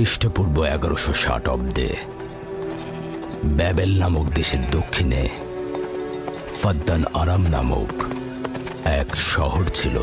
খ্রিস্টপূর্ব 1160 অব্দে ব্যাবেল নামক দেশের দক্ষিণে ফাদ্দান আরাম নামক এক শহর ছিল।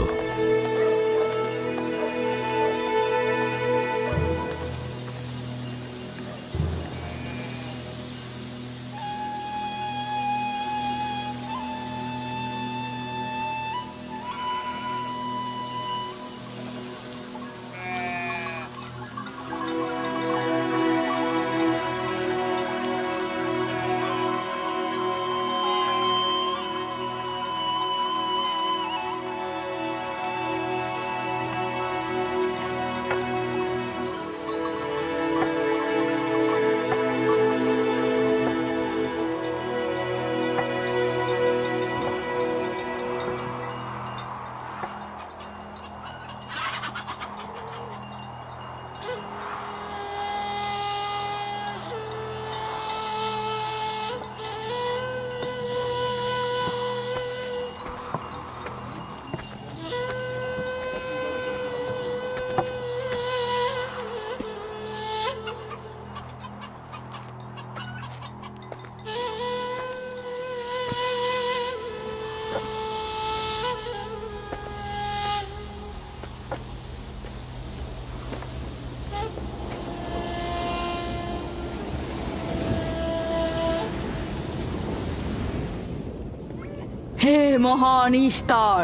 হে মহান ইস্তার,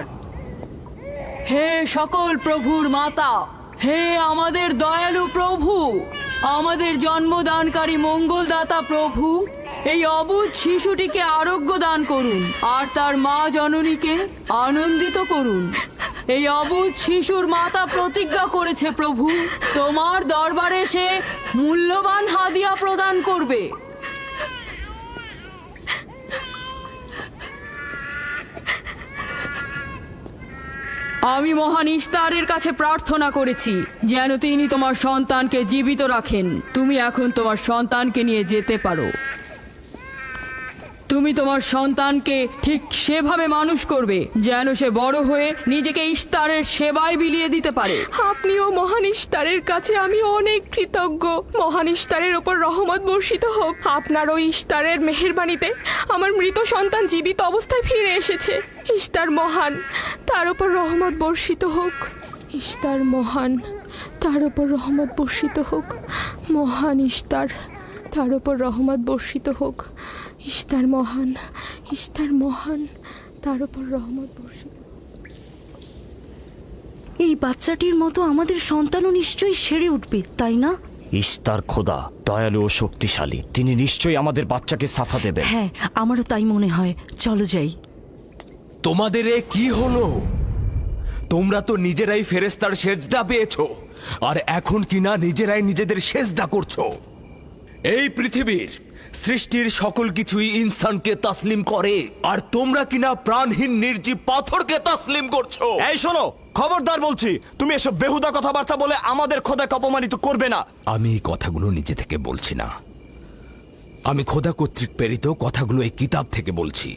হে সকল প্রভুর মাতা, হে আমাদের দয়ালু প্রভু, আমাদের জন্মদানকারী মঙ্গলদাতা প্রভু, এই অবুঝ শিশুটিকে আরোগ্য দান করুন আর তার মা জননীকে আনন্দিত করুন। এই অবুঝ শিশুর মাতা প্রতিজ্ঞা করেছে প্রভু, তোমার দরবারে সে মূল্যবান হাদিয়া প্রদান করবে। আমি মহান ইস্তারের কাছে প্রার্থনা করেছি যেন তিনি তোমার সন্তানকে জীবিত রাখেন। তুমি এখন তোমার সন্তানকে নিয়ে যেতে পারো। তুমি তোমার সন্তানকে ঠিক সেভাবে মানুষ করবে যেন সে বড় হয়ে নিজেকে ইস্তারের সেবায় বিলিয়ে দিতে পারে। আপনিও মহান ইস্তারের কাছে আমি অনেক কৃতজ্ঞ। মহান ইস্তারের ওপর রহমত বর্ষিত হোক। আপনার ওই ইস্তারের মেহেরবানিতে আমার মৃত সন্তান জীবিত অবস্থায় ফিরে এসেছে। ইস্তার মহান, তার ওপর রহমত বর্ষিত হোক। ইস্তার মহান, তার ওপর রহমত বর্ষিত হোক। মহান ইস্তার, তার ওপর রহমত বর্ষিত হোক। ইস্তার মহান, ইস্তার মহান, তার ওপর রহমত বর্ষিত। এই বাচ্চাটির মতো আমাদের সন্তানও নিশ্চয়ই সেরে উঠবে, তাই না? ইস্তার খোদা দয়ালু ও শক্তিশালী, তিনি নিশ্চয়ই আমাদের বাচ্চাকে সাফা দেবেন। হ্যাঁ, আমারও তাই মনে হয়। চলো যাই। তোমাদের এ কি হলো? তোমরা তো নিজেরাই ফেরেশতার সেজদা পেয়েছো, আর এখন কিনা নিজেরাই নিজেদের সেজদা করছো। এই পৃথিবীর সৃষ্টির সকল কিছুই ইনসানকে তাসলিম করে, আর তোমরা কিনা প্রাণহীন নির্জীব পাথরকে তাসলিম করছো। এই শোনো, খবরদার বলছি, তুমি এসব বেহুদা কথাবার্তা বলে আমাদের খোদাকে অপমানিত করবে না। আমি এই কথাগুলো নিজে থেকে বলছি না, আমি খোদা কর্তৃক প্রেরিত কথাগুলো এই কিতাব থেকে বলছি।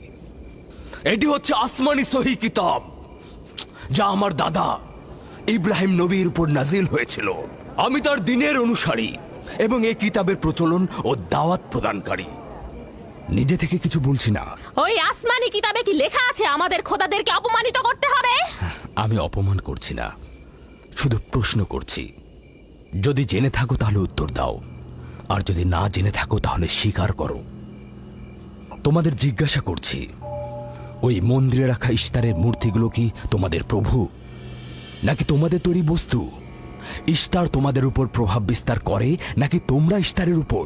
এটি হচ্ছে আসমানি সহি কিতাব, যা আমার দাদা ইব্রাহিম নবীর উপর নাজিল হয়েছিল। আমি তার দিনের অনুসারী এবং এই কিতাবের প্রচলন ও দাওয়াত প্রদানকারী। নিজে থেকে কিছু বলছি না। ওই আসমানি কিতাবে কি লেখা আছে আমাদের খোদাদেরকে অপমানিত করতে হবে? আমি অপমান করছি না, শুধু প্রশ্ন করছি। যদি জেনে থাকো তাহলে উত্তর দাও, আর যদি না জেনে থাকো তাহলে স্বীকার করো। তোমাদের জিজ্ঞাসা করছি, ওই মন্দিরে রাখা ইস্তারের মূর্তিগুলো কি তোমাদের প্রভু, নাকি তোমাদের তৈরি বস্তু? ইস্তার তোমাদের উপর প্রভাব বিস্তার করে নাকি তোমরা ইস্তারের উপর?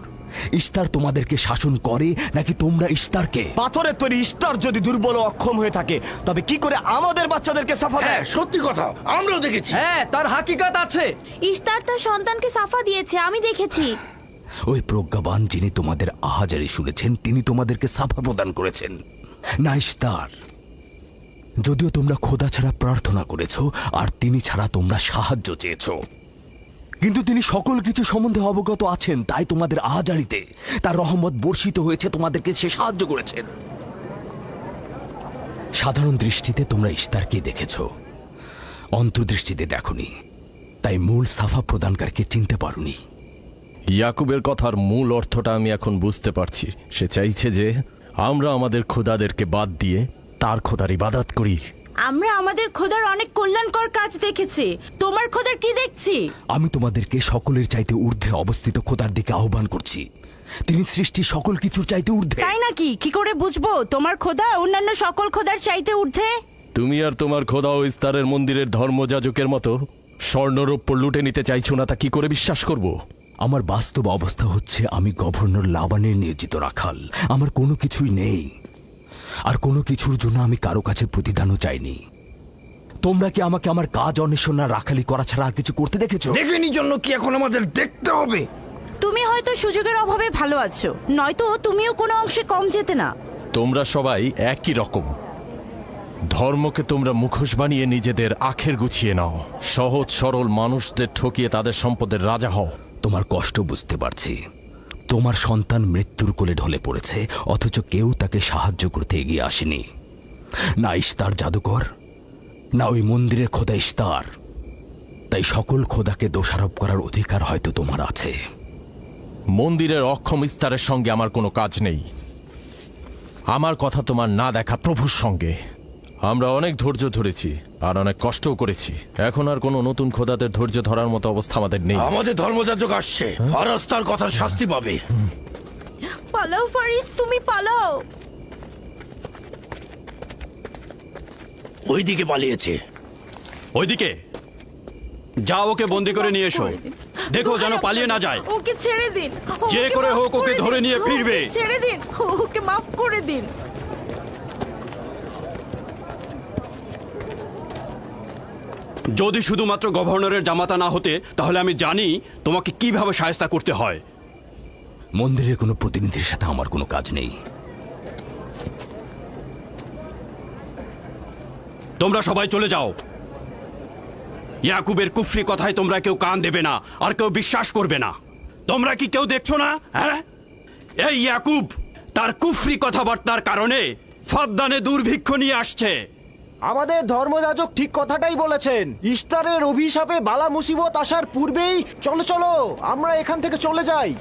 ইস্তার তোমাদেরকে শাসন করে নাকি তোমরা ইস্তারকে? পাথরের তৈরি ইস্তার যদি দুর্বল ও অক্ষম হয়ে থাকে, তবে কি করে আমাদের বাচ্চাদেরকে সাফা দেয়? সত্যি কথা, আমরাও দেখেছি। হ্যাঁ, তার হাকিকাত আছে। ইস্তার তার সন্তানকে সাফা দিয়েছে, আমি দেখেছি। ওই প্রজ্ঞাবান যিনি তোমাদের আহাজারি শুনেছেন, তিনি তোমাদেরকে সাফা প্রদান করেছেন, না ইস্তার। যদিও তোমরা খোদা ছাড়া প্রার্থনা করেছো আর তিনি ছাড়া তোমরা সাহায্য চেয়েছো, কিন্তু তিনি সকল কিছু সম্বন্ধে অবগত আছেন, তাই তোমাদের আহাজারিতে তার রহমত বর্ষিত হয়েছে, তোমাদেরকে সে সাহায্য করেছেন। সাধারণ দৃষ্টিতে তোমরা ইস্তারকে দেখেছো, অন্তর্দৃষ্টিতে দেখোনি, তাই মূল সাফা প্রদানকারীকে চিনতে পারোনি। ইয়াকুবের কথার মূল অর্থটা আমি এখন বুঝতে পারছি। সে চাইছে যে আমরা আমাদের খোদাদেরকে বাদ দিয়ে তার খোদার ইবাদত করি। আমরা আমাদের খোদার অনেক কল্যাণকর কাজ দেখেছি, তোমার খোদার কি দেখছি? আমি তোমাদেরকে সকলের চাইতে ঊর্ধ্বে অবস্থিত খোদার দিকে আহ্বান করছি। তিনি সৃষ্টি সকল কিছুর চাইতে ঊর্ধ্বে। তাই নাকি? কি করে বুঝবো তোমার খোদা অন্যান্য সকল খোদার চাইতে ঊর্ধ্বে? তুমি আর তোমার খোদা ও ইস্তারের মন্দিরের ধর্মযাজকের মতো স্বর্ণরৌপ্য লুটে নিতে চাইছো না, তা কি করে বিশ্বাস করব? আমার বাস্তব অবস্থা হচ্ছে আমি গভর্নর লাবানের নিয়োজিত রাখাল। আমার কোনো কিছুই নেই, আর কোনো কিছুর জন্য আমি কারো কাছে প্রতিদানও চাইনি। তোমরা কি আমাকে আমার কাজ অন্বেষণ না রাখালি করা ছাড়া আর কিছু করতে দেখেছো? দেখেনি জন্য কি এখন আমাদের দেখতে হবে? তুমি হয়তো সুযোগের অভাবে ভালো আছো, নয়তো তুমিও কোনো অংশে কম যেতে না। তোমরা সবাই একই রকম। ধর্মকে তোমরা মুখোশ বানিয়ে নিজেদের আখের গুছিয়ে নাও, সহজ সরল মানুষদের ঠকিয়ে তাদের সম্পদের রাজা হও। তোমার কষ্ট বুঝতে পারছি। তোমার সন্তান মৃত্যুর কোলে ঢলে পড়েছে, অথচ কেউ তাকে সাহায্য করতে এগিয়ে আসেনি। না ইস্তার জাদুকর, না ওই মন্দিরের খোদা ইস্তার। তাই সকল খোদাকে দোষারোপ করার অধিকার হয়তো তোমার আছে। মন্দিরের অক্ষম ইস্তারের সঙ্গে আমার কোনো কাজ নেই। আমার কথা তোমার না দেখা প্রভুর সঙ্গে। আমরা অনেক ধৈর্য ধরেছি আর অনেক কষ্টও করেছি। এখন আর কোনো নতুন খোদাদের ধৈর্য ধরার মতো অবস্থা আমাদের নেই। আমাদের ধর্মযাজক আসছে, ফারাজ তার কথার শাস্তি পাবে। পালাও ফারিস, তুমি পালাও। ওইদিকে পালিয়েছে। ওইদিকে যাও, ওকে বন্দি করে নিয়ে এসো। দেখো যেন পালিয়ে না যায়। ওকে ছেড়ে দিন, যে ওকে করে মাফ হোক ওকে দিন, ধরে নিয়ে ওকে ফিরবে। ছেড়ে দিন, ওকে মাফ করে দিন। যদি শুধুমাত্র গভর্নরের জামাতা না হতে, তাহলে আমি জানি তোমাকে কিভাবে শায়েস্তা করতে হয়। মন্দিরের কোনো প্রতিনিধির সাথে আমার কোনো কাজ নেই। তোমরা সবাই চলে যাও। ইয়াকুবের কুফরি কথায় তোমরা কেউ কান দেবে না, আর কেউ বিশ্বাস করবে না। তোমরা কি কেউ দেখছো না? হ্যাঁ, এই ইয়াকুব তার কুফরি কথাবার্তার কারণে ফাদ্দানে দুর্ভিক্ষ নিয়ে আসছে। আমাদের ধর্মযাজক ঠিক কথাটাই বলেছেন। ইস্তারের অভিশাপে বালা মুসিবত আসার পূর্বেই চলো চলো আমরা এখান থেকে চলে যাই।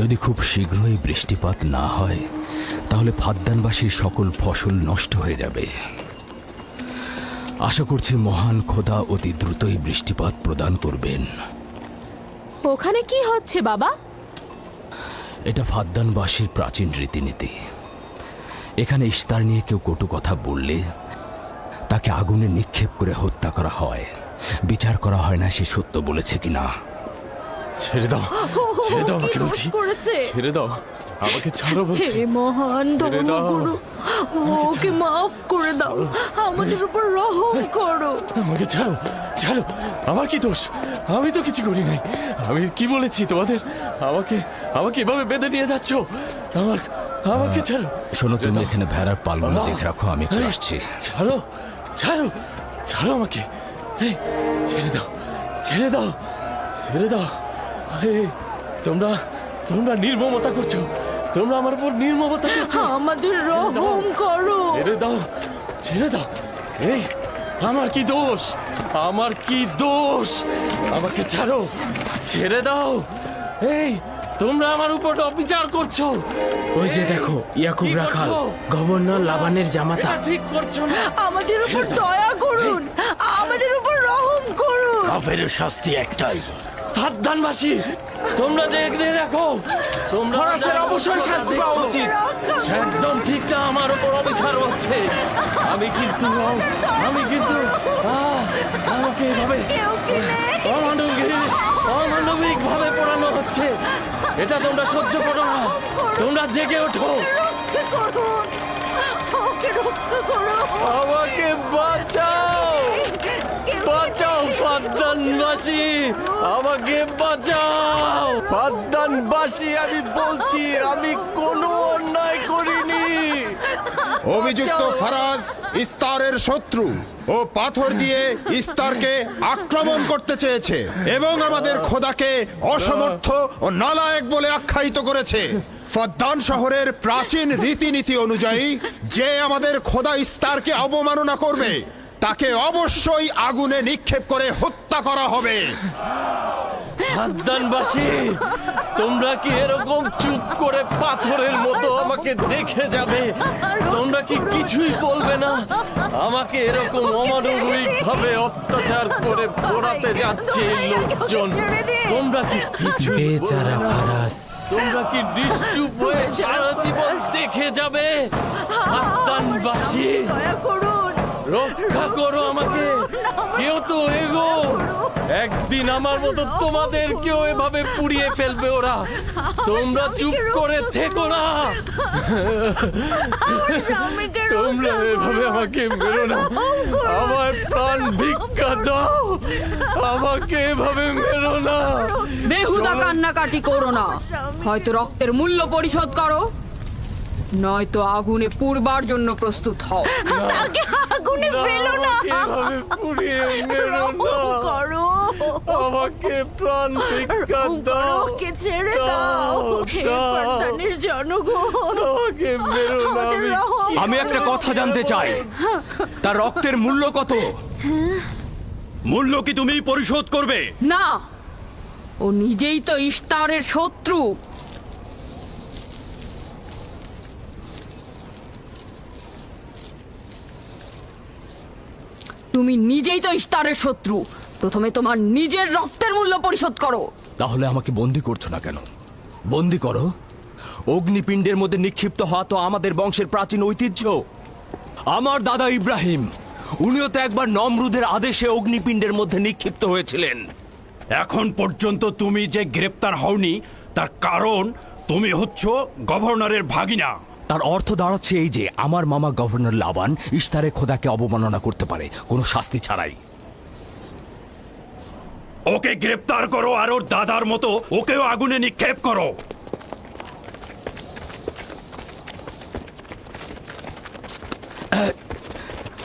যদি খুব শীঘ্রই বৃষ্টিপাত না হয়, তাহলে ফাদ্দানবাসীর সকল ফসল নষ্ট হয়ে যাবে। আশা করছি মহান খোদা অতি দ্রুতই বৃষ্টিপাত প্রদান করবেন। ওখানে কি হচ্ছে বাবা? এটা ফাদ্দানবাসীর প্রাচীন রীতিনীতি। এখানে ইস্তার নিয়ে কেউ কটু কথা বললে তাকে আগুনে নিক্ষেপ করে হত্যা করা হয়। বিচার করা হয় না সে সত্য বলেছে কিনা। ছেড়ে দাও, ছেড়ে দাও আমাকে বলছি, ছেড়ে দাও আমাকে, ছাড়ো বলছি। হে মহান ছেড়ে দাও। ধর্মগুরু, ওকে মাফ করে দাও, আমাদের উপর রহম করো। আমাকে ছাড়ো, ছাড়ো। আমার কি দোষ? আমি তো কিছু করি নাই। আমি কি বলেছি তোমাদের? আমাকে আমাকে এভাবে বেঁধে নিয়ে যাচ্ছ। আমাকে ছাড়ো। শোনো, তুমি এখানে ভেড়ার পালগুলো দেখে রাখো, আমি একটু আসছি। ছাড়ো, ছাড়ো, ছাড়ো আমাকে। এই, ছেড়ে দাও, ছেড়ে দাও, ছেড়ে দাও। এই, তোমরা তোমরা নির্মমতা করছো। তোমরা আমার উপর নির্মমতা করছো। আমাদের রহম করো। ছেড়ে দাও, ছেড়ে দাও। এই, আমার কি দোষ? আমার কি দোষ? আমাকে ছাড়ো, ছেড়ে দাও। এই, তোমরা আমার উপর অবিচার করছো। ওই যে দেখো, ইয়াকুব কি রাখাল, করছো? গভর্নর লাবানের জামাতা। এটা ঠিক করছো না। আমাদের উপর দয়া করুন, আমাদের উপর রহম করুন। কাফের শাস্তি একটাই। ফাদ্দানবাসী, তোমরা যে এগিয়ে রাখো, তোমরা অবশ্যই শাস্তি পাওয়া উচিত। একদম ঠিক না, আমার উপর অবিচার হচ্ছে। আমি কিন্তু আমাকে এভাবে কেউ এটা তোমরা সহ্য করো না, তোমরা জেগে ওঠো। আমাকে বাঁচাও, বাঁচাও ফাদ্দানবাসী, আমাকে বাঁচাও ফাদ্দানবাসী। আমি বলছি আমি কোনো অন্যায় করিনি। অভিযুক্ত ফারাজ ইস্তারের শত্রু ও পাথর দিয়ে ইস্তারকে আক্রমণ করতে চেয়েছে এবং আমাদের খোদাকে অসমর্থ ও নালায়েক বলে আখ্যায়িত করেছে। ফাদ্দান শহরের প্রাচীন রীতিনীতি অনুযায়ী যে আমাদের খোদা ইস্তারকে অবমাননা করবে তাকে অবশ্যই আগুনে নিক্ষেপ করে হত্যা করা হবে। ফাদ্দানবাসী, তোমরা কি এরকম চুপ করে পাথরের মতো আমাকে দেখে যাবে? তোমরা কি কিছুই বলবে না? আমাকে এরকম অমানবিক ভাবে অত্যাচার করে পোড়াতে যাচ্ছে এই লোকজন। তোমরা কি কিছুই বলবে বেচারা না? ফারাজ। তোমরা কি নিশ্চুপ হয়ে সারা জীবন দেখে যাবে? ফাদ্দানবাসী, রক্ষা করো আমাকে, কেউ তো এগো। একদিন আমার মতো তোমাদের কেউ এভাবে পুড়িয়ে ফেলবে ওরা। তোমরা চুপ করে থেকো না, তোমরা এভাবে আমাকে মেরো না, আমার প্রাণ ভিক্ষা দাও, আমাকে এভাবে মেরো না। বেহুদা কান্নাকাটি করো না, হয়তো রক্তের মূল্য পরিশোধ করো, নয়তো আগুনে পুড়বার জন্য প্রস্তুত হও। তাকে আগুনে ফেলো না, আমাকে এভাবে পুড়িয়ে মেরো না, আমাকে প্রাণ ভিক্ষা দাও, ওকে ছেড়ে দাও। হে দাও। ফাদ্দানের জনগণ, আমাকে মেরো না। আমাদের রহম আমি একটা কথা জানতে চাই, তার রক্তের মূল্য কত? মূল্য কি তুমি পরিশোধ করবে? না, ও নিজেই তো ইস্তারের শত্রু। তুমি নিজেই তো ইস্তারের শত্রু, প্রথমে তোমার নিজের রক্তের মূল্য পরিশোধ করো। তাহলে আমাকে বন্দি করছো না কেন? বন্দি করো। অগ্নিপিণ্ডের মধ্যে নিক্ষিপ্ত হওয়া তো আমাদের বংশের প্রাচীন ঐতিহ্য। আমার দাদা ইব্রাহিম, উনিও তো একবার নমরুদের আদেশে অগ্নিপিণ্ডের মধ্যে নিক্ষিপ্ত হয়েছিলেন। এখন পর্যন্ত তুমি যে গ্রেপ্তার হওনি তার কারণ তুমি হচ্ছ গভর্নরের ভাগিনা। তার অর্থ দাঁড়াচ্ছে এই যে আমার মামা গভর্নর লাবান ইস্তারে খোদাকে অবমাননা করতে পারে কোনো শাস্তি ছাড়াই। ওকে গ্রেপ্তার করো আর ওর দাদার মতো ওকেও আগুনে নিক্ষেপ করো।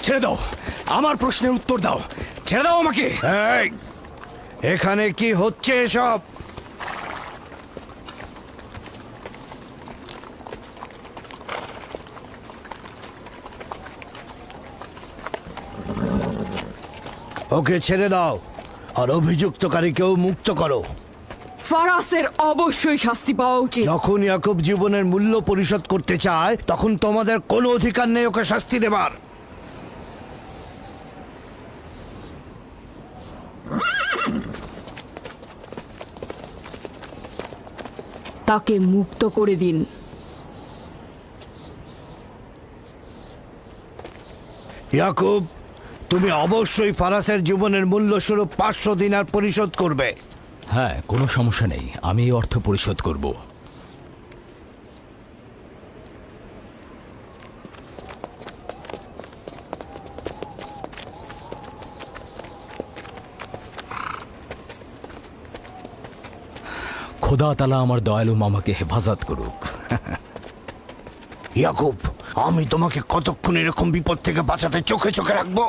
ছেড়ে দাও, আমার প্রশ্নের উত্তর দাও, ছেড়ে দাও আমাকে। এই, এখানে কি হচ্ছে এসব? ওকে ছেড়ে দাও আর অভিযুক্তকারীকেও মুক্ত করো। ফারাসের অবশ্যই শাস্তি পাওয়া উচিত। যখন ইয়াকুব জীবনের মূল্য পরিশোধ করতে চায় তখন তোমাদের কোনো অধিকার নেই ওকে শাস্তি দেবার। তাকে মুক্ত করে দিন। ইয়াকুব, তুমি অবশ্যই ফারাসের জীবনের মূল্য স্বরূপ 500 দিনার পরিশোধ করবে। হ্যাঁ, কোনো সমস্যা নেই, আমি এই অর্থ পরিশোধ করব। খোদা তাআলা আমার দয়ালু মামাকে হেফাজত করুক। ইয়াকুব, আমি তোমাকে কতক্ষণ এরকম বিপদ থেকে বাঁচাতে চোখে চোখে রাখবো?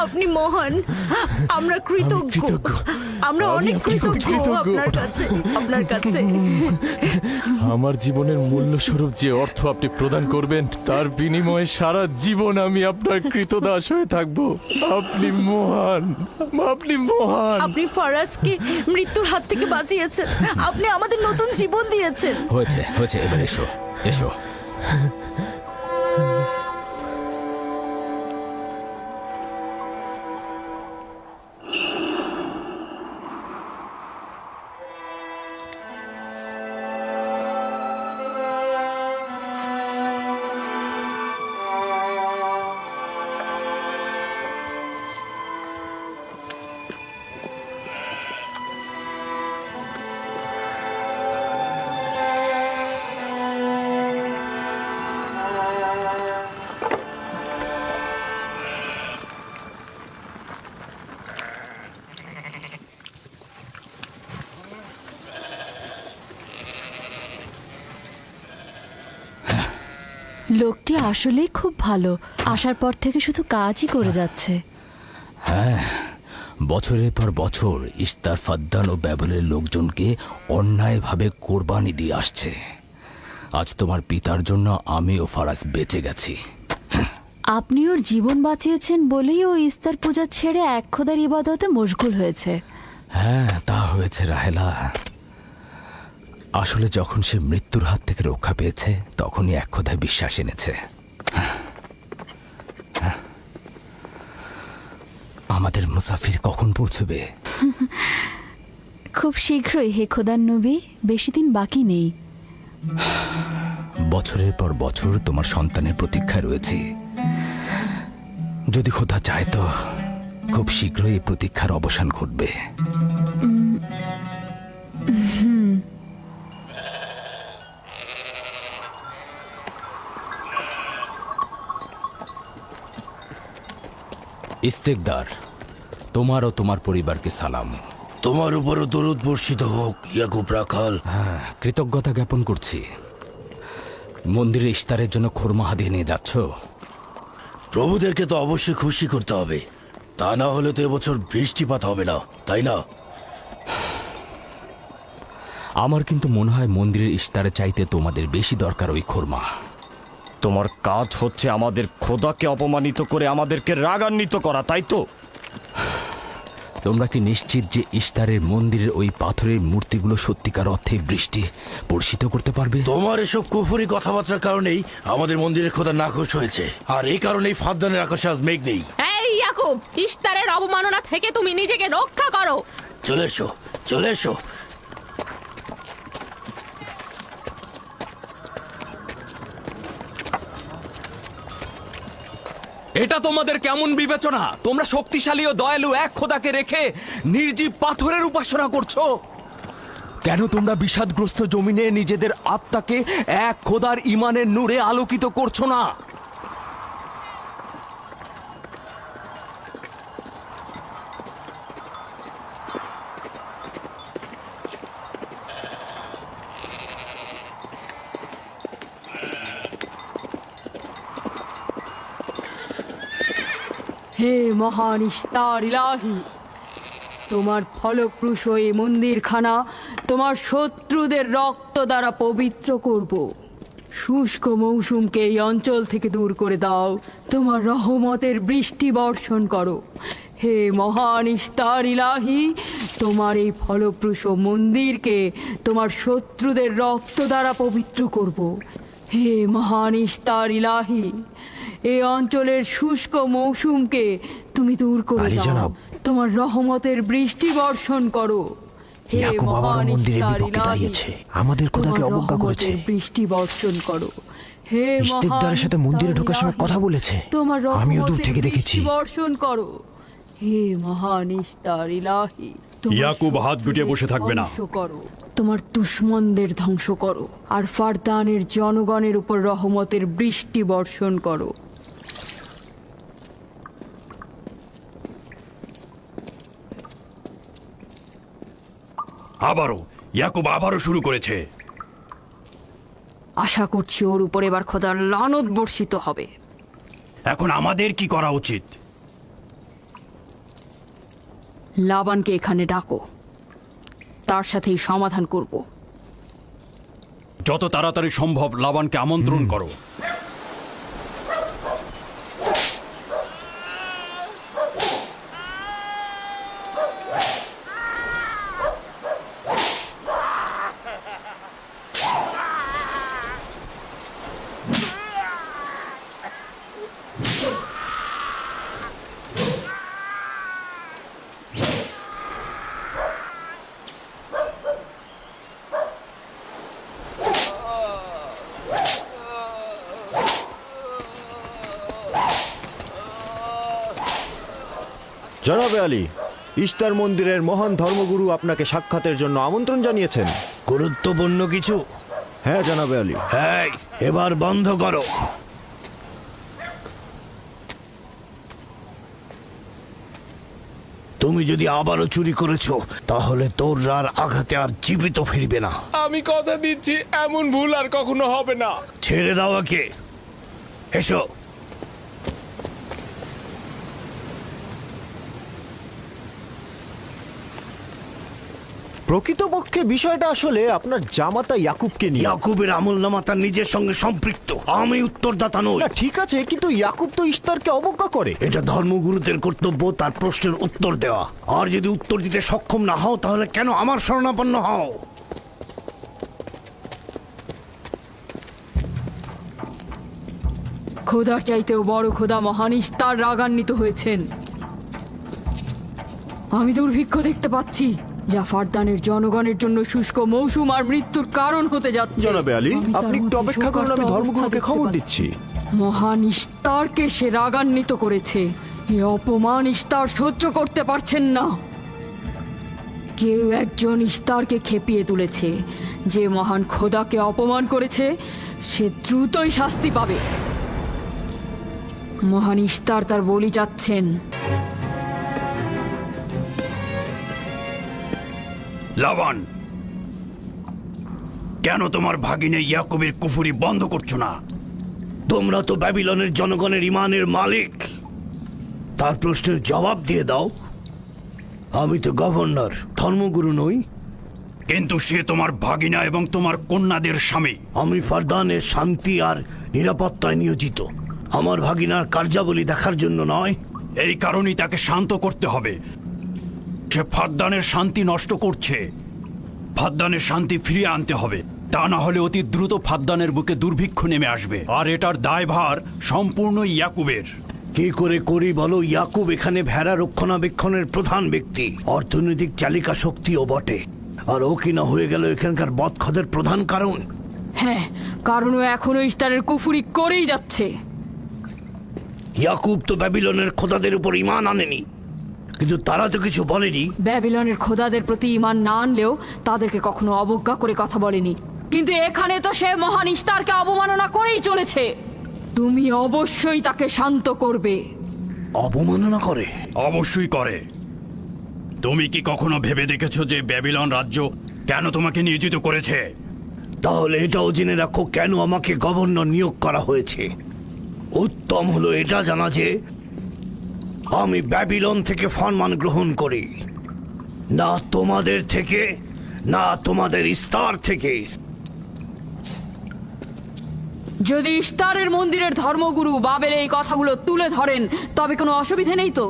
আপনি মহান, আমরা কৃতজ্ঞ, আমরা অনেক কৃতজ্ঞ আপনার কাছে। আমার জীবনের মূল্য স্বরূপ যে অর্থ আপনি প্রদান করবেন তার বিনিময়ে সারা জীবন আমি আপনার কৃতদাস হয়ে থাকবো। আপনি মহান, আপনি মহান। আপনি ফারাজকে মৃত্যুর হাত থেকে বাঁচিয়েছেন, আপনি আমাদের নতুন জীবন দিয়েছেন। হয়েছে হয়েছে, এবার এসো এসো। লোকটি আসলেই খুব ভালো, আসার পর থেকে শুধু কাজই করে যাচ্ছে। হ্যাঁ, বছরের পর বছর ইস্তার, ফাদ্দান ও ব্যাবলের লোকজনকে অন্যায়ভাবে কোরবানি দিয়ে আসছে। আজ তোমার পিতার জন্য আমি ও ফারাজ বেঁচে গেছি। আপনি ওর জীবন বাঁচিয়েছেন বলেই ও ইস্তার পূজা ছেড়ে এক খোদার ইবাদতে মশগুল হয়েছে। হ্যাঁ, তা হয়েছে রাহেলা। আসলে যখন সে মৃত্যুর হাত থেকে রক্ষা পেয়েছে তখনই এক খোদায় বিশ্বাস এনেছে। আমাদের মুসাফির কখন পৌঁছবে? খুব শীঘ্রই হে খোদার নবী, বেশি দিন বাকি নেই। বছরের পর বছর তোমার সন্তানের প্রতীক্ষায় রয়েছি। যদি খোদা চায় তো খুব শীঘ্রই এই প্রতীক্ষার অবসান ঘটবে। ইস্তেকদার, তোমার ও তোমার পরিবারকে সালাম। তোমার উপরও দরুদ বর্ষিত হোক ইয়াকুব রাখাল। হ্যাঁ, কৃতজ্ঞতা জ্ঞাপন করছি। মন্দিরে ইস্তারের জন্য খোরমা হাদিয়ে নিয়ে যাচ্ছ? প্রভুদেরকে তো অবশ্যই খুশি করতে হবে, তা না হলে তো এবছর বৃষ্টিপাত হবে না, তাই না? আমার কিন্তু মনে হয় মন্দিরের ইস্তারে চাইতে তোমাদের বেশি দরকার ওই খোরমা। তোমার কাজ হচ্ছে আমাদের খোদাকে অপমানিত করে আমাদেরকে রাগান্বিত করা, তাই তো? তোমরা কি নিশ্চিত যে ইস্তারের মন্দিরের ওই পাথরের মূর্তিগুলো সত্যিকার অর্থে বৃষ্টি বর্ষিত করতে পারবে? তোমার এসব কুফরি কথাবার্তার কারণেই আমাদের মন্দিরের খোদা নাখোশ হয়েছে, আর এই কারণেই ফাদ্দানের আকাশে আজ মেঘ নেই। এই ইয়াকুব, ইস্তারের অবমাননা থেকে তুমি নিজেকে রক্ষা করো। চলে এসো, চলে এসো। এটা তোমাদের কেমন বিবেচনা? তোমরা শক্তিশালী ও দয়ালু এক খোদাকে রেখে নির্জীব পাথরের উপাসনা করছো। কেন তোমরা বিষাদগ্রস্ত জমিনে নিজেদের আত্মাকে এক খোদার ইমানের নূরে আলোকিত করছো না? হে মহান ইস্তার ইলাহি, তোমার ফলপ্রসূ এই মন্দিরখানা তোমার শত্রুদের রক্ত দ্বারা পবিত্র করব। শুষ্ক মৌসুমকে এই অঞ্চল থেকে দূর করে দাও, তোমার রহমতের বৃষ্টি বর্ষণ করো। হে মহান ইস্তার ইলাহি, তোমার এই ফলপ্রসূ মন্দিরকে তোমার শত্রুদের রক্ত দ্বারা পবিত্র করব। হে মহান ইস্তার ইলাহি, এই অঞ্চলের শুষ্ক মৌসুমকে তুমি দূর করে আলী দাও, জনাব। তোমার রহমতের বৃষ্টি বর্ষণ করো। হে ইয়াকুব আবারও মহান মন্দিরের ইস্তার বিপক্ষে ইলাহি, দাঁড়িয়েছে, আমাদের খোদাকে তোমার অবজ্ঞা করেছে। রহমতের বৃষ্টি বর্ষণ করো। হে ইস্তেকদারের সাথে মন্দিরে ঢোকার সময় কথা বলেছে, তোমার আমিও দূর রহমতের থেকে দেখেছি। বৃষ্টি বর্ষণ করো। হে মহান ইস্তার ইলাহি, তোমার ইয়াকুব হাত গুটিয়ে বসে থাকবে না। ধ্বংস করো, তোমার দুশমনদের ধ্বংস করো, আর ফারদানের জনগণের উপর রহমতের বৃষ্টি বর্ষণ করো। আবারও শুরু করেছে। আশা করছি ওর উপর এবার খোদার লানত বর্ষিত হবে। এখন আমাদের কি করা উচিত? লাবানকে এখানে ডাকো, তার সাথেই সমাধান করব। যত তাড়াতাড়ি সম্ভব লাবানকে আমন্ত্রণ করো। জনাবে আলী, ইস্তার মন্দিরের মহান ধর্মগুরু আপনাকে সাক্ষাতের জন্য আমন্ত্রণ জানিয়েছেন। গুরুত্বপূর্ণ কিছু? হ্যাঁ জনাবে আলী। এই, এবার বন্ধ করো। তুমি যদি আবারও চুরি করেছো তাহলে তোর আর আঘাতে আর জীবিত ফিরবে না। আমি কথা দিচ্ছি এমন ভুল আর কখনো হবে না। ছেড়ে দাও একে। এসো। প্রকৃতপক্ষে বিষয়টা আসলে আপনার জামাতা ইয়াকুবকে নিয়ে। ইয়াকুবের আমলনামা তার নিজের সঙ্গে সম্পৃক্ত। আমি উত্তরদাতা নই। না ঠিক আছে, কিন্তু ইয়াকুব তো ইস্তারকে অবজ্ঞা করে। এটা ধর্মগুরুদের কর্তব্য তার প্রশ্নের উত্তর দেওয়া। আর যদি উত্তর দিতে সক্ষম না হও তাহলে কেন আমার শরণাপন্ন হও? খোদার চাইতেও বড় খোদা মহান ইস্তার রাগান্বিত হয়েছেন। আমি দুর্ভিক্ষ দেখতে পাচ্ছি, যা ফারদানের জনগণের জন্য শুষ্ক মৌসুম আর মৃত্যুর কারণ হতে যাচ্ছে। জনাবে আলী, আমি তার আপনি একটু মধ্যে অপেক্ষা করুন, আমি শোকার্ত ধর্মগুরুকে অবস্থা খবর দেখতে দিচ্ছি। মহান ইস্তারকে সে রাগান্বিত করেছে। এ অপমান ইস্তার সহ্য করতে পারছেন না। কেউ একজন ইস্তারকে খেপিয়ে তুলেছে। যে মহান খোদাকে অপমান করেছে সে দ্রুতই শাস্তি পাবে। মহান ইস্তার তার বলি চাচ্ছেন। লাবান, কেন তোমার ভাগিনে ইয়াকুবের কুফরি বন্ধ করছো না? তোমরা তো ব্যাবিলনের জনগণের ইমানের মালিক। তার প্রশ্নের জবাব দিয়ে দাও। আমি তো গভর্নর, ধর্মগুরু নই। কিন্তু সে তোমার ভাগিনা এবং তোমার কন্যাদের স্বামী। আমি ফারদানের শান্তি আর নিরাপত্তায় নিয়োজিত। আমার ভাগিনার কার্যাবলী দেখার জন্য নয়। এই কারণেই তাকে শান্ত করতে হবে। সে ফারদানের শান্তি নষ্ট করছে। ফারদানের শান্তি ফিরিয়ে আনতে হবে, তা না হলে অতি দ্রুত ফারদানের বুকে দুর্ভিক্ষ নেমে আসবে, আর এটার দায়ভার সম্পূর্ণ ইয়াকুবের। কি করে করি বলো? ইয়াকুব এখানে ভেড়া রক্ষণাবেক্ষণের প্রধান ব্যক্তি, অর্থনৈতিক চালিকা শক্তিও বটে। আর ও কিনা হয়ে গেল এখানকার বদখদের প্রধান কারণ। হ্যাঁ, কারণ ও এখনো ইস্তারের কুফরি করেই যাচ্ছে। ইয়াকুব তো ব্যাবিলনের খোদাদের উপর ঈমান আনেনি, কিন্তু তারা তো কিছু বলেনি। ব্যাবিলনের খোদাদের প্রতি ঈমান না আনলেও তাদেরকে কখনো অবজ্ঞা করে কথা বলেনি। কিন্তু এখানে তো সে মহান ইস্তারকে অবমাননা করেই চলেছে। তুমি অবশ্যই তাকে শান্ত করবে। অবমাননা করে? অবশ্যই করে। তুমি কি কখনো ভেবে দেখেছো যে ব্যাবিলন রাজ্য কেন তোমাকে নিয়োজিত করেছে? তাহলে এটাও জেনে রাখো কেন আমাকে গভর্নর নিয়োগ করা হয়েছে। উত্তম হলো এটা জানা যে আমি ব্যাবিলন থেকে ফরমান গ্রহণ করি, না তোমাদের থেকে, না তোমাদের ইস্তার থেকে। যদি ইস্তারের মন্দিরের ধর্মগুরু বাবেল এই কথাগুলো তুলে ধরেন তবে কোনো অসুবিধে নেই তো?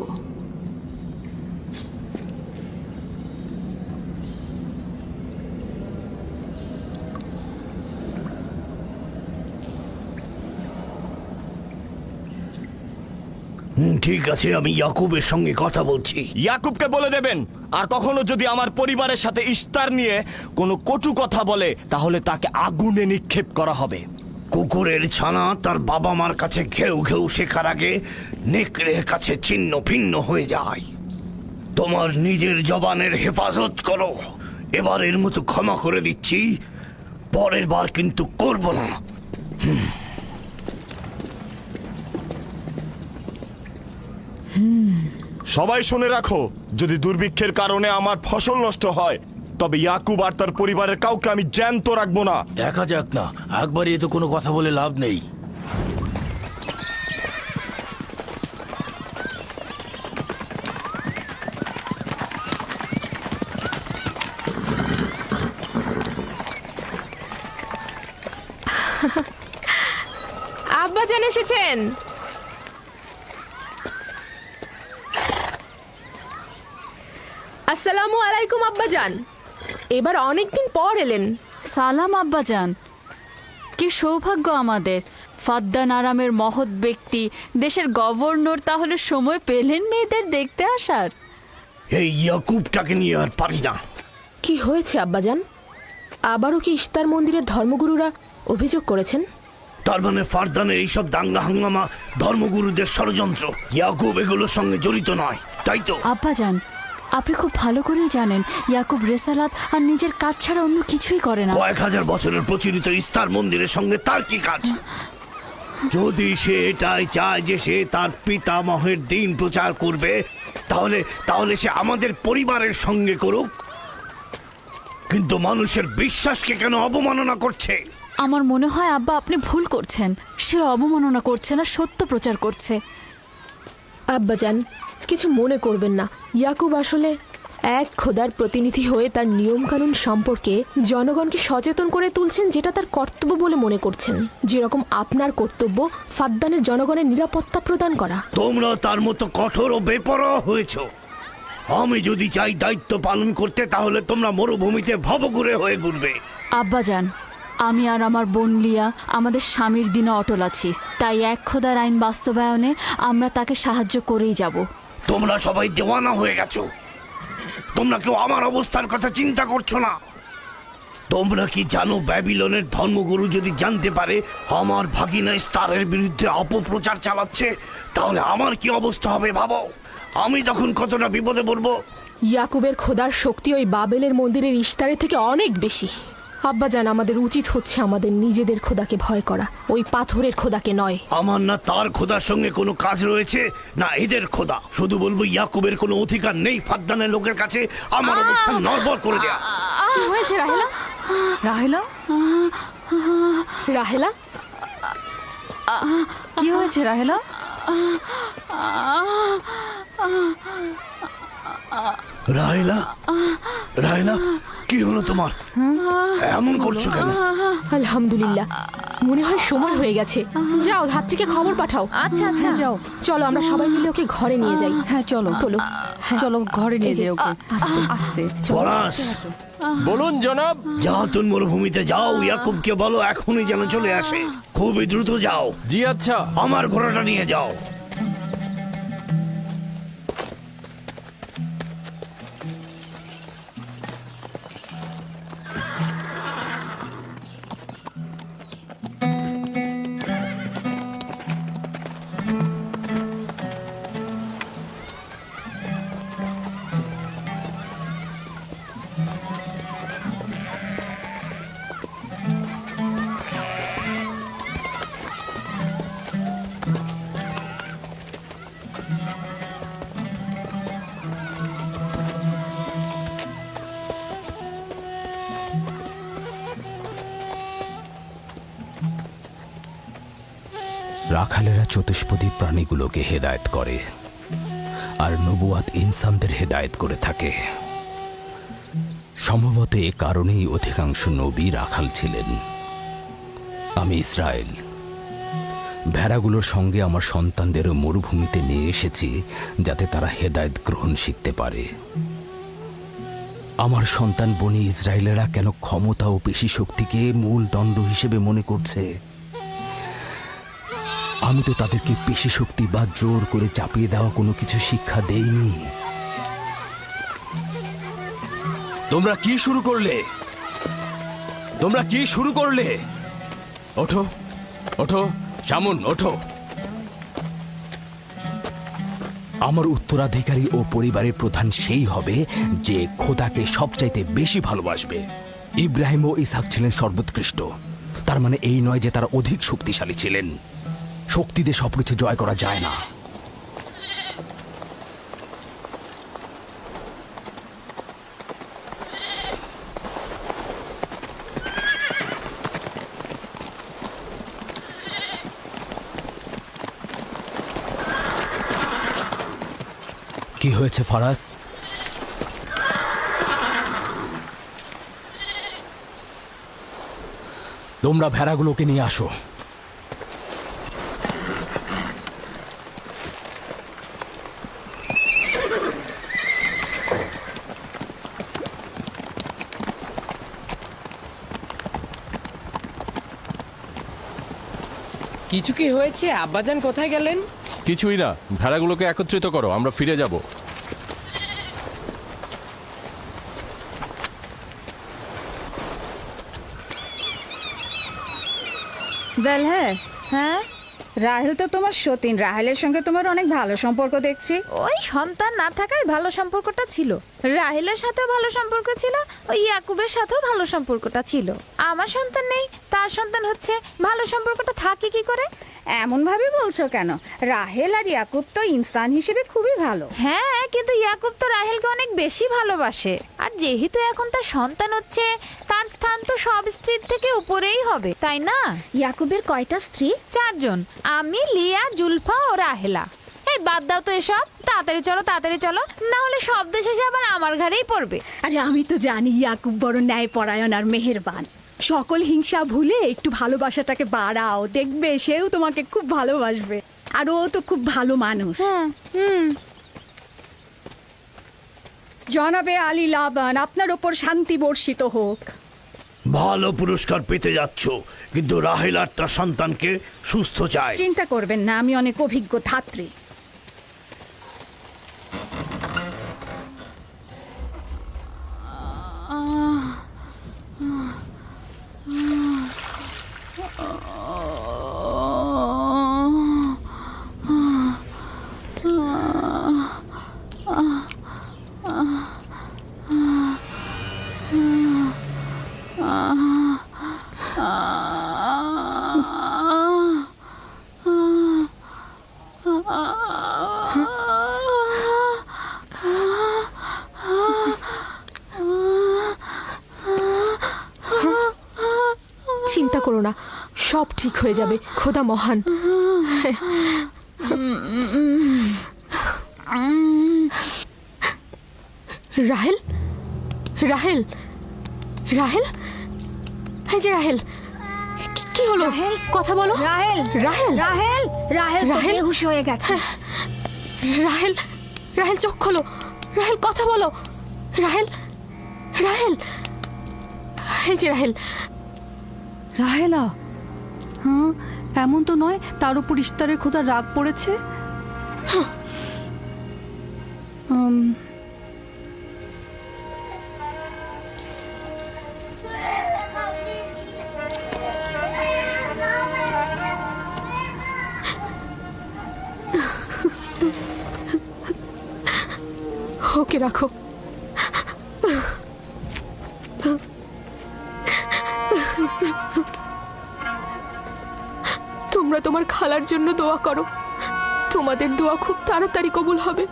ঠিক আছে, আমি ইয়াকুবের সঙ্গে কথা বলছি। ইয়াকুবকে বলে দেবেন, আর কখনো যদি আমার পরিবারের সাথে ইস্তার নিয়ে কোনো কটু কথা বলে তাহলে তাকে আগুনে নিক্ষেপ করা হবে। কুকুরের ছানা তার বাবা মার কাছে ঘেউ ঘেউ শেখার আগে নেকড়ের কাছে ছিন্ন ভিন্ন হয়ে যায়। তোমার নিজের জবানের হেফাজত করো। এবারের মতো ক্ষমা করে দিচ্ছি, পরের বার কিন্তু করব না। সবাই শুনে রাখো, যদি দুর্ভিক্ষের কারণে আমার ফসল নষ্ট হয় তবে ইয়াকুব আর তার পরিবারের কাউকে আমি জ্যান্ত রাখবো না। দেখা যাক না, একবারই তো কোনো কথা বলে লাভ নেই। আব্বাজান এসেছেন। আসসালামু আলাইকুম আব্বাজান, এবার অনেকদিন পর এলেন। সালাম আব্বাজান। কি সৌভাগ্য আমাদের, ফাদ্দান আরামের মহৎ ব্যক্তি, দেশের গভর্নর তাহলে সময় পেলেন মেয়েদের দেখতে আসার। এই ইয়াকুবটাকে নিয়ে আর পারি না। কি হয়েছে আব্বাজান? আবারও কি ইস্তার মন্দিরের ধর্মগুরুরা অভিযোগ করেছেন? তার মানে ফারদানের এইসব দাঙ্গা হাঙ্গামা ধর্মগুরুদের ষড়যন্ত্র। ইয়াকুব এগুলোর সঙ্গে জড়িত নয়, তাই তো? আব্বাজান, আপনি খুব ভালো করেই জানেন ইয়াকুব রেসালাত আর নিজের কাজ ছাড়া অন্য কিছুই করে না। কয়েক হাজার বছরের প্রচলিত ইস্তার মন্দিরের সঙ্গে তার কি কাজ? যদি সে এটাই চায় যে সে তার পিতামহের দিন প্রচার করবে, তাহলে সে আমাদের পরিবারের সঙ্গে করুক। কিন্তু মানুষের বিশ্বাসকে কেন অবমাননা করছে? আমার মনে হয় আব্বা আপনি ভুল করছেন। সে অবমাননা করছে না, সত্য প্রচার করছে। আব্বাজান, কিছু মনে করবেন না। ইয়াকুব আসলে এক খোদার প্রতিনিধি হয়ে তার নিয়মকানুন সম্পর্কে জনগণকে সচেতন করে তুলছেন, যেটা তার কর্তব্য বলে মনে করছেন। যেরকম আপনার কর্তব্য ফাদ্দানের জনগণের নিরাপত্তা প্রদান করা। তোমরা তার মতো কঠোর ও বেপরোয়া হয়েছো। আমি যদি চাই দায়িত্ব পালন করতে, তাহলে তোমরা মরুভূমিতে ভবঘুরে হয়ে ঘুরবে। আব্বাজান, আমি আর আমার বোন লিয়া আমাদের স্বামীর দিনে অটল আছি, তাই এক খোদার আইন বাস্তবায়নে আমরা তাকে সাহায্য করেই যাব। তোমরা সবাই দেওয়ানা হয়ে গেছো। তোমরা কেউ আমার অবস্থার কথা চিন্তা করছো না। তোমরা কি জানো, ব্যাবিলনের ধর্মগুরু যদি জানতে পারে আমার ভাগিনা ইস্তারের বিরুদ্ধে অপপ্রচার চালাচ্ছে, তাহলে আমার কি অবস্থা হবে ভাবো। আমি তখন কতটা বিপদে পড়বো। ইয়াকুবের খোদার শক্তি ওই বাবেলের মন্দিরের ইস্তারের থেকে অনেক বেশি। আব্বাজান, আমাদের উচিত হচ্ছে আমাদের নিজেদের খোদাকে ভয় করা, ওই পাথরের খোদাকে নয়। আমার না তার খোদার সঙ্গে কোনো কাজ রয়েছে, না এদের খোদা। শুধু বলবো ইয়াকুবের কোনো অধিকার নেই ফাদ্দানের লোকের কাছে আমার অবস্থান নড়বড় করে দেয়া। কি হয়েছে রাহেলা? রাহেলা, রাহেলা, কি হয়েছে রাহেলা? রাহেলা, রাহেলা, কি হলো তোমার? এমন করছো কেন? আলহামদুলিল্লাহ, মনে হয় সময় হয়ে গেছে। যাও, ধাত্রীকে খবর পাঠাও। আচ্ছা আচ্ছা, যাও, চলো আমরা সবাই মিলে ওকে ঘরে নিয়ে যাই। হ্যাঁ চলো, চলো, হ্যাঁ। চলো ঘরে নিয়ে এই যে, যাই ওকে। আস্তে আস্তে পলাশ, বলুন জনাব। যাও তুন মরুভূমিতে যাও, ইয়াকুবকে বলো এখনই যেন চলে আসে। খুবই দ্রুত যাও। জি আচ্ছা। আমার ঘোড়াটা নিয়ে যাও। রাখালেরা চতুষ্পদী প্রাণীগুলোকে হেদায়েত করে, আর নবুয়াত ইনসানদের হেদায়েত করে থাকে। সম্ভবত এ কারণেই অধিকাংশ নবী রাখাল ছিলেন। আমি ইসরায়েল ভেড়াগুলোর সঙ্গে আমার সন্তানদেরও মরুভূমিতে নিয়ে এসেছি, যাতে তারা হেদায়েত গ্রহণ শিখতে পারে। আমার সন্তান বনি ইসরায়েলেরা কেন ক্ষমতা ও পেশি শক্তিকে মূল দণ্ড হিসেবে মনে করছে? আমি তো তাদেরকে পেশি শক্তি বা জোর করে চাপিয়ে দেওয়া কোনো কিছু শিক্ষা দেইনি। তোমরা কি শুরু করলে? তোমরা কি শুরু করলে? ওঠো, ওঠো শামুন, ওঠো। আমার উত্তরাধিকারী ও পরিবারের প্রধান সেই হবে যে খোদাকে সবচাইতে বেশি ভালোবাসবে। ইব্রাহিম ও ইসহাক ছিলেন সর্বোৎকৃষ্ট। তার মানে এই নয় যে তারা অধিক শক্তিশালী ছিলেন। শক্তি দিয়ে সবকিছু জয় করা যায় না। কি হয়েছে ফারাজ? তোমরা ভেড়াগুলোকে নিয়ে আসো। কিছু কি হয়েছে? আব্বাজান কোথায় গেলেন? কিছুই না, ভেড়াগুলোকে একত্রিত করো, আমরা ফিরে যাব। বেল হ্যাঁ, রাহেল তো তোমার সতীন। রাহেলের সঙ্গে তোমার অনেক ভালো সম্পর্ক দেখছি। ওই সন্তান না থাকায় ভালো সম্পর্কটা ছিল। রাহেলের সাথে ভালো সম্পর্ক ছিল, ওই ইয়াকুবের সাথেও ভালো সম্পর্কটা ছিল। আমার সন্তান নেই, তার সন্তান হচ্ছে, ভালো সম্পর্কটা থাকে কি করে? এমন ভাবে বলছো কেন? রাহেল আর ইয়াকুব তো ইনসান হিসেবে খুবই ভালো। হ্যাঁ, কিন্তু ইয়াকুব তো রাহেলকে অনেক বেশি ভালোবাসে। আর যেহেতু এখন তার সন্তান হচ্ছে, তার স্থান তো সব স্ত্রীর থেকে উপরেই হবে, তাই না? ইয়াকুবের কয়টা স্ত্রী? 4 জন, আমি, লিয়া, জুলফা ও রাহেলা। এই বাদ দাও তো এসব, তাড়াতাড়ি চলো, না হলে শব্দ শেষে আবার আমার ঘাড়েই পড়বে। আরে আমি তো জানি ইয়াকুব বড় ন্যায়পরায়ণ আর মেহেরবান। সকল হিংসা ভুলে একটু ভালোবাসাটাকে বাড়াও, দেখবে সেও তোমাকে খুব ভালোবাসবে। আর ও তো খুব ভালো মানুষ। জনাবে আলী লাবান, আপনার ওপর শান্তি বর্ষিত হোক। ভালো পুরস্কার পেতে যাচ্ছ, কিন্তু রাহেল আর তার সন্তানকে সুস্থ চায়। চিন্তা করবেন না, আমি অনেক অভিজ্ঞ ধাত্রী। চিন্তা করো না, সব ঠিক হয়ে যাবে, খোদা মহান। রাহেল, রাহেল, রাহেল, এই যে রাহেল, কি হলো? কথা বলো। রাহেল, রাহেল, রাহেল, রাহেল তো রাহেল? বেহুশ হয়ে গেছে। রাহেল, রাহেল চোখ খোলো, রাহেল কথা বলো, রাহেল, রাহেল, এই যে রাহেল। রাহেলা, হ্যাঁ, এমন তো নয় তার উপর ইস্তারের খোদা রাগ পড়েছে। ওকে রাখো। তোমরা তোমার খালার জন্য দোয়া করো, তোমাদের দোয়া খুব তাড়াতাড়ি কবুল হবে।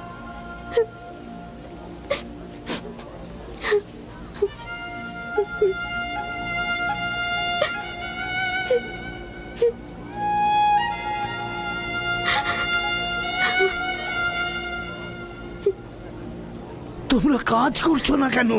তোমরা কাজ করছো না কেন?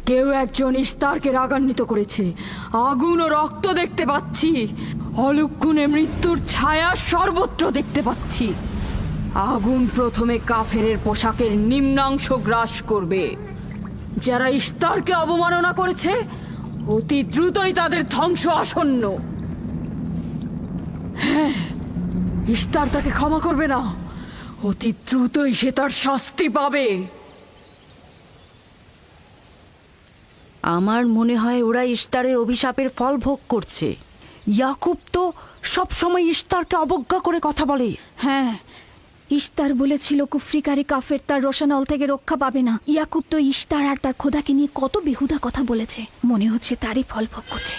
কেউ একজন ইস্তারকে রাগান্বিত করেছে। আগুন ও রক্ত দেখতে পাচ্ছি, অলক্ষণে মৃত্যুর ছায়া সর্বত্র দেখতে পাচ্ছি। আগুন প্রথমে কাফেরের পোশাকের নিম্নাংশ গ্রাস করবে। যারা ইস্তারকে অবমাননা করেছে, অতি দ্রুতই তাদের ধ্বংস আসন্ন। হ্যাঁ, ইস্তার তাকে ক্ষমা করবে না, অতি দ্রুতই সে তার শাস্তি পাবে। আমার মনে হয় ওরা ইস্তারের অভিশাপের ফল ভোগ করছে। ইয়াকুব তো সব সময় ইস্তারকে অবজ্ঞা করে কথা বলে। হ্যাঁ, ইস্তার বলেছিল কুফরিকারী কাফের তার রোশানল থেকে রক্ষা পাবে না। ইয়াকুব তো ইস্তার আর তার খোদাকে নিয়ে কত বেহুদা কথা বলেছে, মনে হচ্ছে তারই ফল ভোগ করছে।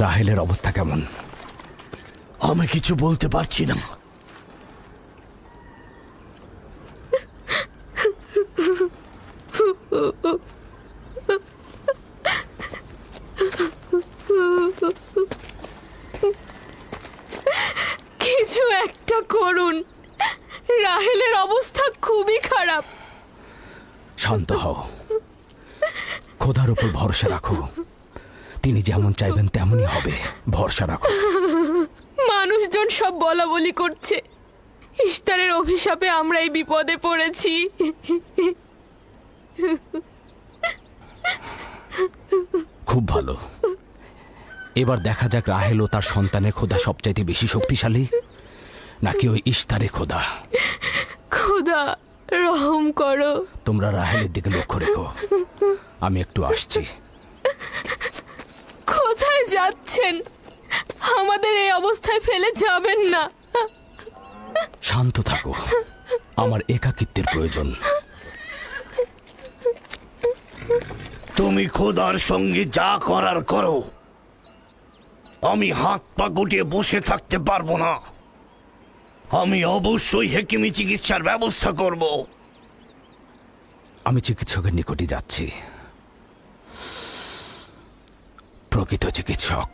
রাহেলের অবস্থা কেমন? আমি কিছু বলতে পারছি না। কিছু একটা করুন, রাহেলের অবস্থা খুবই খারাপ। শান্ত হও, খোদার উপর ভরসা রাখো, তিনি যেমন চাইবেন তেমনই হবে, ভরসা রাখো। মানুষজন সব বলা বলি করছে, ইস্তারের অভিশাপে আমরা এই বিপদে পড়েছি। খুব ভালো, এবার দেখা যাক রাহেল ও তার সন্তানের খোদা সবচাইতে বেশি শক্তিশালী নাকি ওই ইস্তারে খোদা। খোদা রহম করো। তোমরা রাহেলের দিকে লক্ষ্য রেখো, আমি একটু আসছি। কোথায় যাচ্ছেন? আমাদের এই অবস্থায় ফেলে যাবেন না। শান্ত থাকো, আমার একাকিত্বের প্রয়োজন। তুমি খোদার সঙ্গে যা করার করো, আমি হাত পা গুটিয়ে বসে থাকতে পারবো না। আমি অবশ্যই হেকিমি চিকিৎসার ব্যবস্থা করব। আমি চিকিৎসকের নিকটে যাচ্ছি, প্রকৃত চিকিৎসক।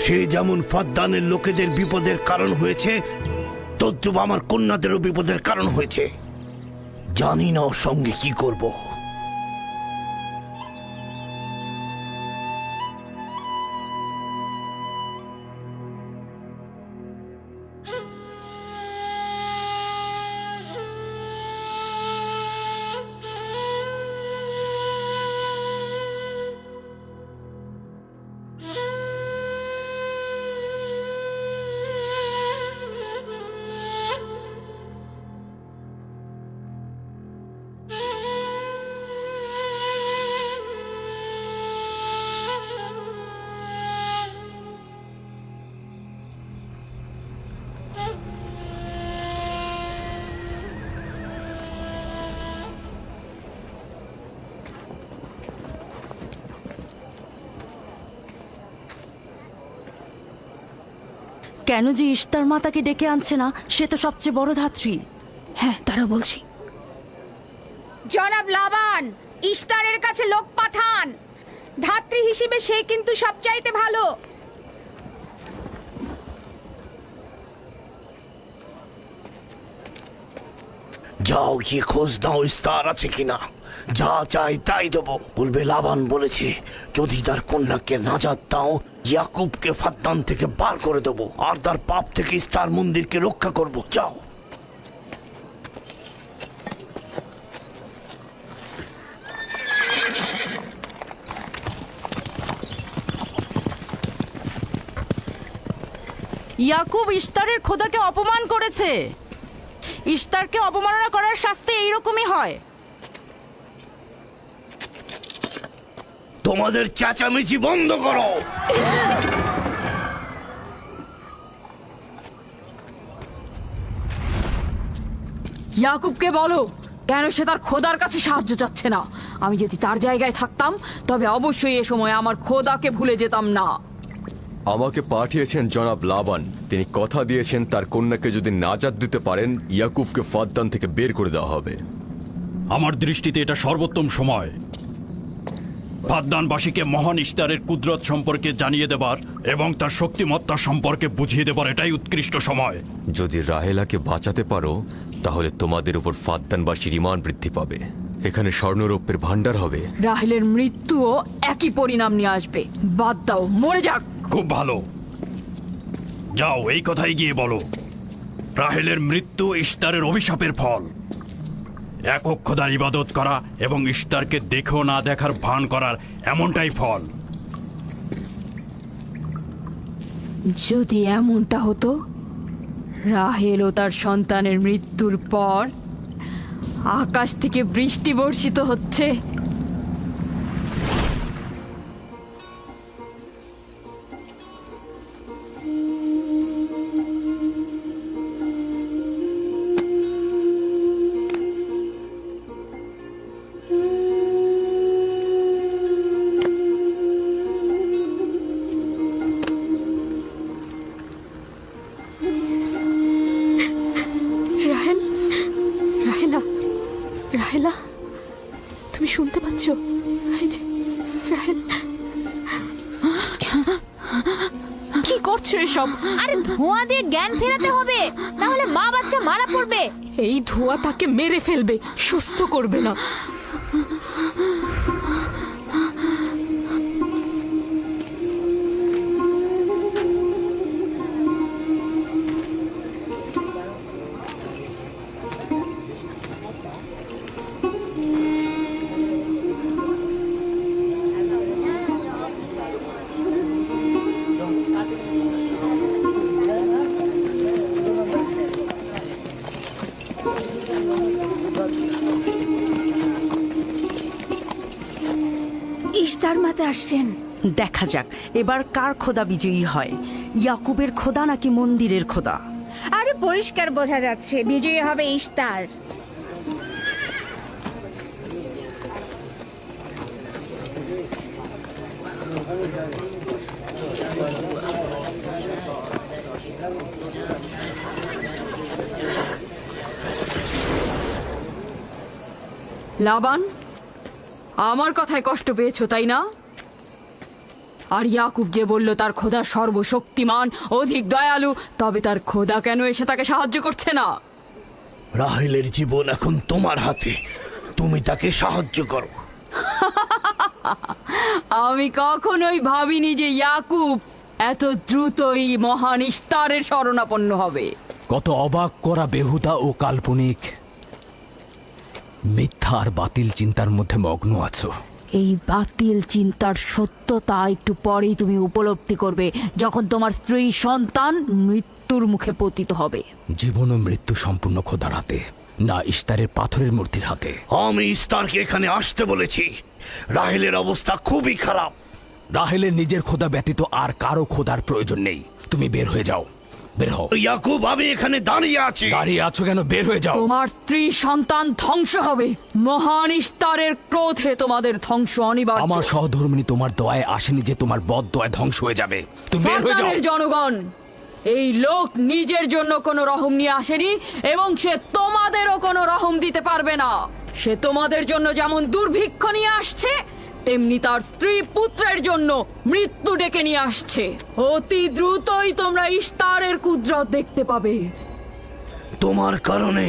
সে যেমন ফাদ্দানের লোকেদের বিপদের কারণ হয়েছে, তদ্রুপ আমার কন্যাদেরও বিপদের কারণ হয়েছে। জানি না ওর সঙ্গে কি করব। কেন যে ইস্তার মাতাকে ডেকে আনছে না, সে তো সবচেয়ে বড় ধাত্রী। হ্যাঁ, তারা বলছি। জনাব লাবান, ইস্তারের কাছে লোক পাঠান। ধাত্রী হিসেবে সে কিন্তু সবচাইতে ভালো। যাও গিয়ে খোঁজ নাও ইস্তার আছে কিনা। যা চাই তাই দেবো। বলবে লাবান বলেছে যদি তার কন্যাকে নাজাত দাও, ইয়াকুবকে ফাদ্দান থেকে বার করে দেবো আর তার পাপ থেকে ইস্তার মন্দিরকে রক্ষা করব। যাও। ইয়াকুব ইস্তারের খোদাকে অপমান করেছে। ইস্তারকে অপমাননা করার শাস্তি এইরকমই হয়। তোমাদের চেঁচামেচি বন্ধ করো। ইয়াকুবকে বলো কেন সে তার খোদার কাছে সাহায্য চাচ্ছে না। আমি যদি তার জায়গায় থাকতাম তবে অবশ্যই এ সময় আমার খোদাকে ভুলে যেতাম না। আমাকে পাঠিয়েছেন জনাব লাবান। তিনি কথা দিয়েছেন তার কন্যাকে যদি নাজাত দিতে পারেন, ইয়াকুবকে ফাদ্দান থেকে বের করে দেওয়া হবে। আমার দৃষ্টিতে এটা সর্বোত্তম সময় ফাদ্দানবাসীকে মহান ইস্তারের কুদরত সম্পর্কে জানিয়ে দেবার এবং তার শক্তিমত্তা সম্পর্কে বুঝিয়ে দেবার এটাই উৎকৃষ্ট সময়। যদি রাহেলাকে বাঁচাতে পারো তাহলে তোমাদের উপর ফাদ্দানবাসীর ঈমান বৃদ্ধি পাবে। এখানে স্বর্ণরৌপ্যের ভান্ডার হবে। রাহেলের মৃত্যুও একই পরিণাম নিয়ে আসবে। বাদ দাও, মরে যাক। খুব ভালো, যাও এই কথাই গিয়ে বলো রাহেলের মৃত্যু ইস্তারের অভিশাপের ফল। একক খোদার ইবাদত করা এবং ইস্তারকে দেখেও না দেখার ভান করার এমনটাই ফল। যদি এমনটা হতো, রাহেল ও তার সন্তানের মৃত্যুর পর আকাশ থেকে বৃষ্টি বর্ষিত হচ্ছে, রাহেল, রাহেলা, রাহেলা, তুমি শুনতে পাচ্ছ? এই যে, রাহেল, কি করছো এসব? আরে ধোঁয়া দিয়ে জ্ঞান ফেরাতে হবে, তাহলে মা বাচ্চা মারা পড়বে। এই ধোঁয়া তাকে মেরে ফেলবে, সুস্থ করবে না। ইস্তার মাতে আসছেন। দেখা যাক এবার কার খোদা বিজয়ী হয়, ইয়াকুবের খোদা নাকি মন্দিরের খোদা। আরে পরিষ্কার বোঝা যাচ্ছে বিজয়ী হবে ইস্তার। লাবান, আমার কথায় কষ্ট পেয়েছো তাই না? আর ইয়াকুব যে বলল তার খোদা সর্বশক্তিমান, অধিক দয়ালু, তবে তার খোদা কেন এসে তাকে সাহায্য করছে না? রাহেলের জীবন এখন তোমার হাতে, তুমি তাকে সাহায্য করো। আমি কখনোই ভাবিনি যে ইয়াকুব এত দ্রুতই মহান ইস্তারের শরণাপন্ন হবে। কত অবাক করা বেহুদা ও কাল্পনিক, মিথ্যা আর বাতিল চিন্তার মধ্যে মগ্ন আছো। এই বাতিল চিন্তার সত্যতা একটু পরেই তুমি উপলব্ধি করবে, যখন তোমার স্ত্রী সন্তান মৃত্যুর মুখে পতিত হবে। জীবন ও মৃত্যু সম্পূর্ণ খোদার হাতে, না ইস্তারের পাথরের মূর্তির হাতে। আমি ইস্তারকে এখানে আসতে বলেছি। রাহেলের অবস্থা খুবই খারাপ। রাহেলের নিজের খোদা ব্যতীত আর কারো খোদার প্রয়োজন নেই। তুমি বের হয়ে যাও, বের হও। ইয়াকুব, আমি এখানে দাঁড়িয়ে আছি। দাঁড়িয়ে আছো কেন? বের হয়ে যাও। তোমার স্ত্রী সন্তান ধ্বংস হবে, মহান ইস্তারের ক্রোধে তোমাদের ধ্বংস অনিবার্য। আমার সহধর্মিনী তোমার দয়ায় আসেনি যে তোমার বদ দয়ায় ধ্বংস হয়ে যাবে। তুমি বের হয়ে যাও। ফারদানের জনগণ, এই লোক নিজের জন্য কোনো রহম নিয়ে আসেনি এবং সে তোমাদেরও কোনো রহম দিতে পারবে না। সে তোমাদের জন্য যেমন দুর্ভিক্ষ নিয়ে আসছে, তেমনি তার স্ত্রী পুত্রের জন্য মৃত্যু ডেকে নিয়ে আসছে। অতি দ্রুতই তোমরা ইস্তারের কুদরত দেখতে পাবে। তোমার কারণে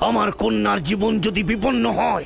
আমার কন্যার জীবন যদি বিপন্ন হয়,